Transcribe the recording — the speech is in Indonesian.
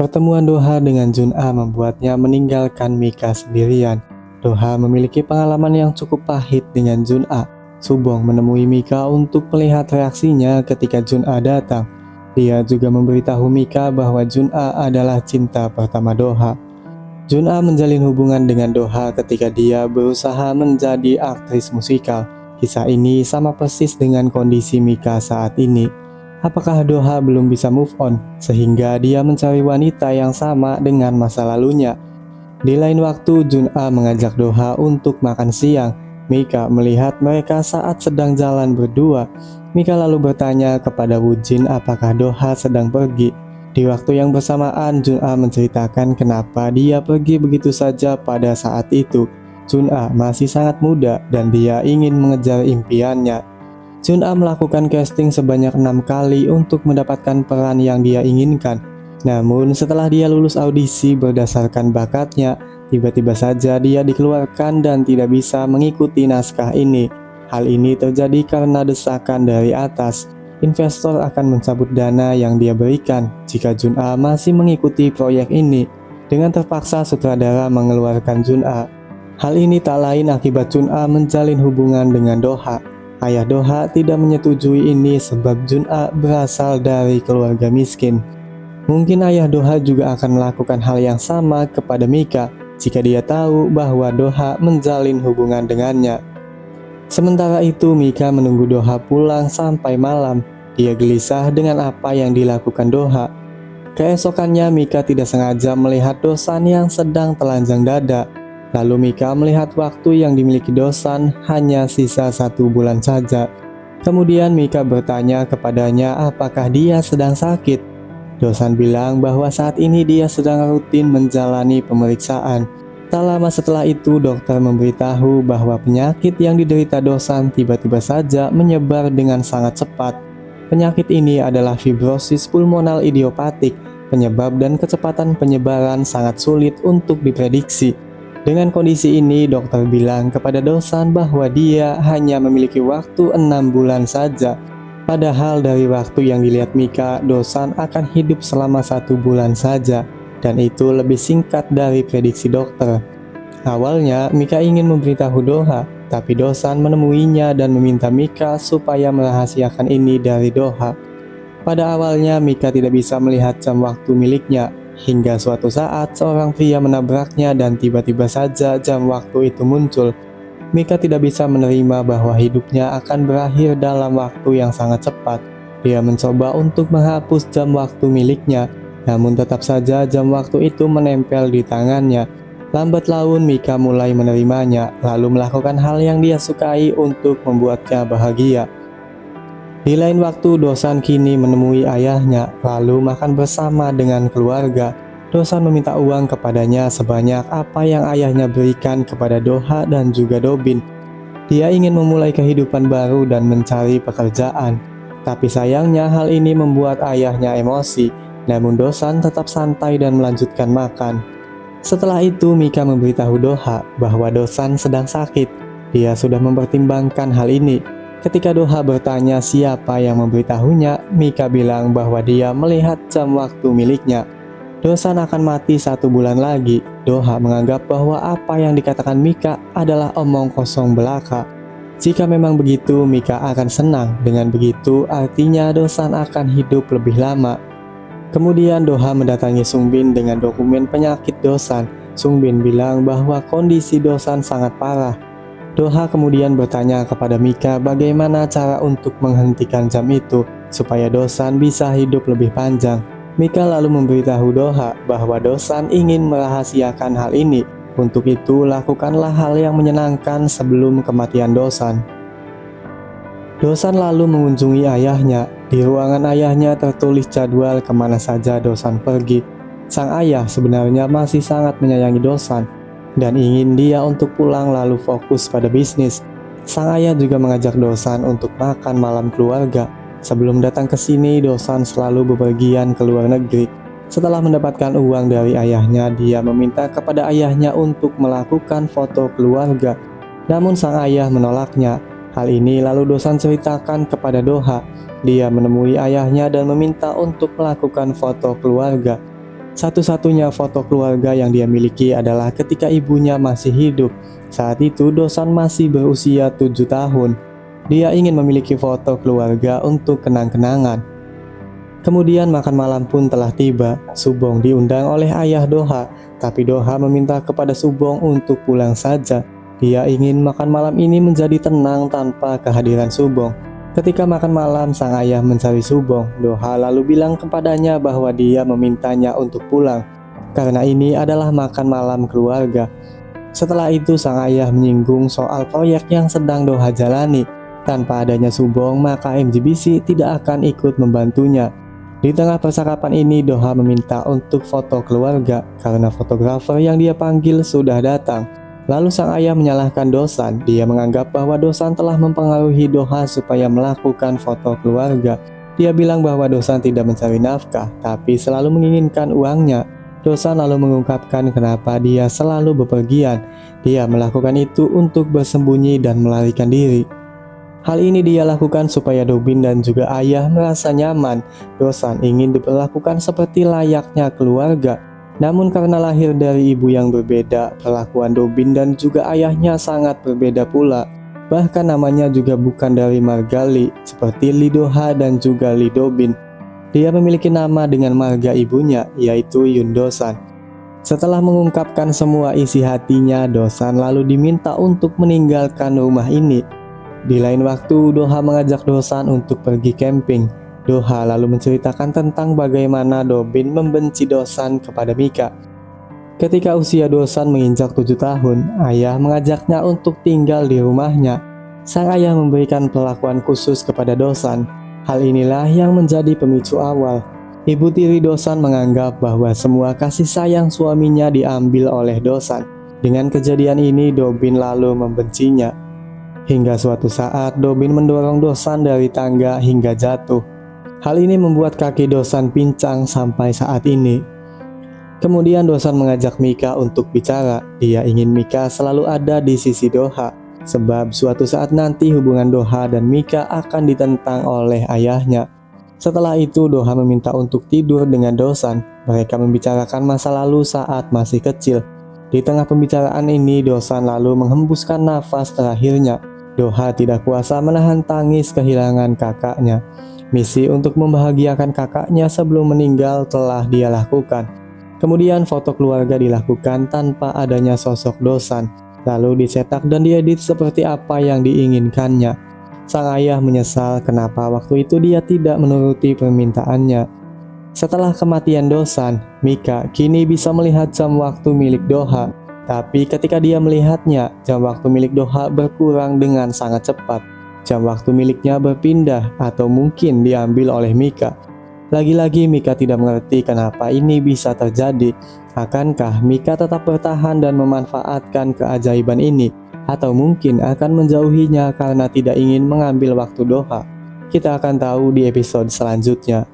Pertemuan Doha dengan Jun'a membuatnya meninggalkan Mika sendirian. Doha memiliki pengalaman yang cukup pahit dengan Jun'a. Subong menemui Mika untuk melihat reaksinya ketika Jun'a datang. Dia juga memberitahu Mika bahwa Jun'a adalah cinta pertama Doha. Jun'a menjalin hubungan dengan Doha ketika dia berusaha menjadi aktris musikal. Kisah ini sama persis dengan kondisi Mika saat ini. Apakah Doha belum bisa move on sehingga dia mencari wanita yang sama dengan masa lalunya? Di lain waktu, Jun'a mengajak Doha untuk makan siang. Mika melihat mereka saat sedang jalan berdua. Mika lalu bertanya kepada Wujin apakah Doha sedang pergi. Di waktu yang bersamaan, Jun'a menceritakan kenapa dia pergi begitu saja pada saat itu. Jun'a masih sangat muda dan dia ingin mengejar impiannya. Jun'a melakukan casting sebanyak 6 kali untuk mendapatkan peran yang dia inginkan. Namun setelah dia lulus audisi berdasarkan bakatnya, tiba-tiba saja dia dikeluarkan dan tidak bisa mengikuti naskah ini. Hal ini terjadi karena desakan dari atas. Investor akan mencabut dana yang dia berikan jika Jun'a masih mengikuti proyek ini. Dengan terpaksa sutradara mengeluarkan Jun'a. Hal ini tak lain akibat Jun'a menjalin hubungan dengan Doha. Ayah Doha tidak menyetujui ini sebab Jun'a berasal dari keluarga miskin. Mungkin ayah Doha juga akan melakukan hal yang sama kepada Mika jika dia tahu bahwa Doha menjalin hubungan dengannya. Sementara itu Mika menunggu Doha pulang sampai malam. Dia gelisah dengan apa yang dilakukan Doha. Keesokannya Mika tidak sengaja melihat Dosan yang sedang telanjang dada. Lalu Mika melihat waktu yang dimiliki Dosan hanya sisa 1 bulan saja. Kemudian Mika bertanya kepadanya apakah dia sedang sakit. Dosan bilang bahwa saat ini dia sedang rutin menjalani pemeriksaan. Tak lama setelah itu dokter memberitahu bahwa penyakit yang diderita Dosan tiba-tiba saja menyebar dengan sangat cepat. Penyakit ini adalah fibrosis pulmonal idiopatik. Penyebab dan kecepatan penyebaran sangat sulit untuk diprediksi. Dengan kondisi ini, dokter bilang kepada Dosan bahwa dia hanya memiliki waktu 6 bulan saja. Padahal dari waktu yang dilihat Mika, Dosan akan hidup selama 1 bulan saja. Dan itu lebih singkat dari prediksi dokter. Awalnya, Mika ingin memberitahu Doha, tapi Dosan menemuinya dan meminta Mika supaya merahasiakan ini dari Doha. Pada awalnya, Mika tidak bisa melihat jam waktu miliknya. Hingga suatu saat seorang pria menabraknya dan tiba-tiba saja jam waktu itu muncul. Mika tidak bisa menerima bahwa hidupnya akan berakhir dalam waktu yang sangat cepat. Dia mencoba untuk menghapus jam waktu miliknya, namun tetap saja jam waktu itu menempel di tangannya. Lambat laun Mika mulai menerimanya, lalu melakukan hal yang dia sukai untuk membuatnya bahagia. Di lain waktu, Dosan kini menemui ayahnya, lalu makan bersama dengan keluarga. Dosan meminta uang kepadanya sebanyak apa yang ayahnya berikan kepada Doha dan juga Dobin. Dia ingin memulai kehidupan baru dan mencari pekerjaan. Tapi sayangnya hal ini membuat ayahnya emosi, namun Dosan tetap santai dan melanjutkan makan. Setelah itu, Mika memberitahu Doha bahwa Dosan sedang sakit. Dia sudah mempertimbangkan hal ini. Ketika Doha bertanya siapa yang memberitahunya, Mika bilang bahwa dia melihat jam waktu miliknya. Dosan akan mati 1 bulan lagi. Doha menganggap bahwa apa yang dikatakan Mika adalah omong kosong belaka. Jika memang begitu, Mika akan senang. Dengan begitu, artinya Dosan akan hidup lebih lama. Kemudian Doha mendatangi Sungbin dengan dokumen penyakit Dosan. Sungbin bilang bahwa kondisi Dosan sangat parah. Doha kemudian bertanya kepada Mika bagaimana cara untuk menghentikan jam itu supaya Dosan bisa hidup lebih panjang. Mika lalu memberitahu Doha bahwa Dosan ingin merahasiakan hal ini. Untuk itu, lakukanlah hal yang menyenangkan sebelum kematian Dosan. Dosan lalu mengunjungi ayahnya. Di ruangan ayahnya tertulis jadwal kemana saja Dosan pergi. Sang ayah sebenarnya masih sangat menyayangi Dosan dan ingin dia untuk pulang lalu fokus pada bisnis. Sang ayah juga mengajak Dosan untuk makan malam keluarga. Sebelum datang ke sini, Dosan selalu bepergian ke luar negeri. Setelah mendapatkan uang dari ayahnya, dia meminta kepada ayahnya untuk melakukan foto keluarga. Namun sang ayah menolaknya. Hal ini lalu Dosan ceritakan kepada Doha. Dia menemui ayahnya dan meminta untuk melakukan foto keluarga. Satu-satunya foto keluarga yang dia miliki adalah ketika ibunya masih hidup. Saat itu Dosan masih berusia 7 tahun. Dia ingin memiliki foto keluarga untuk kenang-kenangan. Kemudian makan malam pun telah tiba. Subong diundang oleh ayah Doha, tapi Doha meminta kepada Subong untuk pulang saja. Dia ingin makan malam ini menjadi tenang tanpa kehadiran Subong. Ketika makan malam, sang ayah mencari Subong. Doha lalu bilang kepadanya bahwa dia memintanya untuk pulang, karena ini adalah makan malam keluarga. Setelah itu sang ayah menyinggung soal proyek yang sedang Doha jalani. Tanpa adanya Subong, maka MGBC tidak akan ikut membantunya. Di tengah percakapan ini, Doha meminta untuk foto keluarga karena fotografer yang dia panggil sudah datang. Lalu sang ayah menyalahkan Dosan. Dia menganggap bahwa Dosan telah mempengaruhi Doha supaya melakukan foto keluarga. Dia bilang bahwa Dosan tidak mencari nafkah, tapi selalu menginginkan uangnya. Dosan lalu mengungkapkan kenapa dia selalu bepergian. Dia melakukan itu untuk bersembunyi dan melarikan diri. Hal ini dia lakukan supaya Dobin dan juga ayah merasa nyaman. Dosan ingin diperlakukan seperti layaknya keluarga. Namun karena lahir dari ibu yang berbeda, perlakuan Dobin dan juga ayahnya sangat berbeda pula. Bahkan namanya juga bukan dari marga Lee, seperti Lee Doha dan juga Lee Dobin. Dia memiliki nama dengan marga ibunya, yaitu Yun Dosan. Setelah mengungkapkan semua isi hatinya, Dosan lalu diminta untuk meninggalkan rumah ini. Di lain waktu, Doha mengajak Dosan untuk pergi camping. Doha lalu menceritakan tentang bagaimana Dobin membenci Dosan kepada Mika. Ketika usia Dosan menginjak 7 tahun, ayah mengajaknya untuk tinggal di rumahnya. Sang ayah memberikan perlakuan khusus kepada Dosan. Hal inilah yang menjadi pemicu awal. Ibu tiri Dosan menganggap bahwa semua kasih sayang suaminya diambil oleh Dosan. Dengan kejadian ini, Dobin lalu membencinya. Hingga suatu saat Dobin mendorong Dosan dari tangga hingga jatuh. Hal ini membuat kaki Dosan pincang sampai saat ini. Kemudian Dosan mengajak Mika untuk bicara. Dia ingin Mika selalu ada di sisi Doha, sebab suatu saat nanti hubungan Doha dan Mika akan ditentang oleh ayahnya. Setelah itu Doha meminta untuk tidur dengan Dosan. Mereka membicarakan masa lalu saat masih kecil. Di tengah pembicaraan ini Dosan lalu menghembuskan nafas terakhirnya. Doha tidak kuasa menahan tangis kehilangan kakaknya. Misi untuk membahagiakan kakaknya sebelum meninggal telah dia lakukan. Kemudian foto keluarga dilakukan tanpa adanya sosok Dosan, lalu dicetak dan diedit seperti apa yang diinginkannya. Sang ayah menyesal kenapa waktu itu dia tidak menuruti permintaannya. Setelah kematian Dosan, Mika kini bisa melihat jam waktu milik Doha. Tapi ketika dia melihatnya, jam waktu milik Doha berkurang dengan sangat cepat. Jam waktu miliknya berpindah atau mungkin diambil oleh Mika. Lagi-lagi Mika tidak mengerti kenapa ini bisa terjadi. Akankah Mika tetap bertahan dan memanfaatkan keajaiban ini? Atau mungkin akan menjauhinya karena tidak ingin mengambil waktu Doha? Kita akan tahu di episode selanjutnya.